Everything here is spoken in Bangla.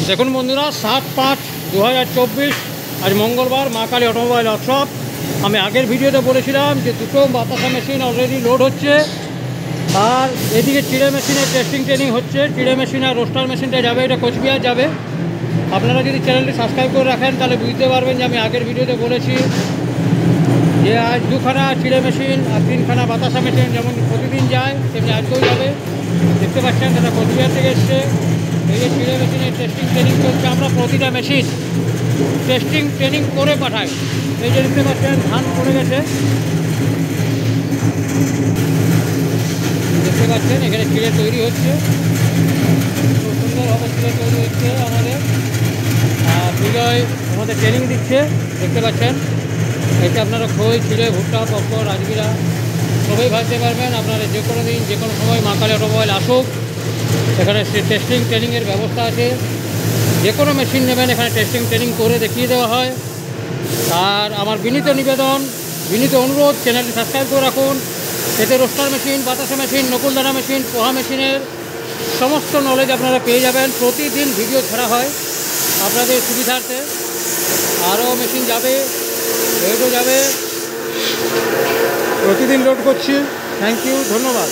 দেখুন বন্ধুরা, 7/5/2024 আজ মঙ্গলবার, মা কালী অটোমোবাইল ওয়ার্কশপ। আমি আগের ভিডিওতে বলেছিলাম যে দুটো বাতাসা মেশিন অলরেডি লোড হচ্ছে, আর এদিকে চিড়ে মেশিনের টেস্টিং ট্রেনিং হচ্ছে। চিড়ে মেশিন আর রোস্টার মেশিনটা যাবে, এটা কোচবিহার যাবে। আপনারা যদি চ্যানেলটি সাবস্ক্রাইব করে রাখেন তাহলে বুঝতে পারবেন যে আমি আগের ভিডিওতে বলেছি যে আজ দুখানা চিড়ে মেশিন আর তিনখানা বাতাসা মেশিন যেমন প্রতিদিন যায় তেমনি আজকেও যাবে। দেখতে পাচ্ছেন এটা কোচবিহার থেকে এসছে। এই যে চিড়ে মেশিনের টেস্টিং ট্রেনিং চলছে, আমরা প্রতিটা মেশিন টেস্টিং ট্রেনিং করে পাঠাই। এই যে দেখতে পাচ্ছেন ধান পড়ে গেছে, দেখতে পাচ্ছেন এখানে চিড়ে তৈরি হচ্ছে, খুব সুন্দরভাবে চিড়ে তৈরি হচ্ছে। বিজয় আমাদের ট্রেনিং দিচ্ছে, দেখতে পাচ্ছেন। এতে আপনারা খই, চিড়ে, ভুট্টা, পপকর্ন, রাজগিরা সবই ভাজতে পারবেন। আপনারা যে কোনো দিন যে কোনো সময় মা কালী অটোমোবাইল আসুক, এখানে টেস্টিং ট্রেনিংয়ের ব্যবস্থা আছে। যে কোনো মেশিন নেবেন এখানে টেস্টিং ট্রেনিং করে দেখিয়ে দেওয়া হয়। আর আমার বিনীত নিবেদন, বিনীত অনুরোধ, চ্যানেলটি সাবস্ক্রাইব করে রাখুন। এতে রোস্টার মেশিন, বাতাসা মেশিন, নকুলদানা মেশিন, পোহা মেশিনের সমস্ত নলেজ আপনারা পেয়ে যাবেন। প্রতিদিন ভিডিও ছাড়া হয় আপনাদের সুবিধার্থে। আরও মেশিন যাবে, লোডও যাবে, প্রতিদিন লোড করছি। থ্যাংক ইউ, ধন্যবাদ।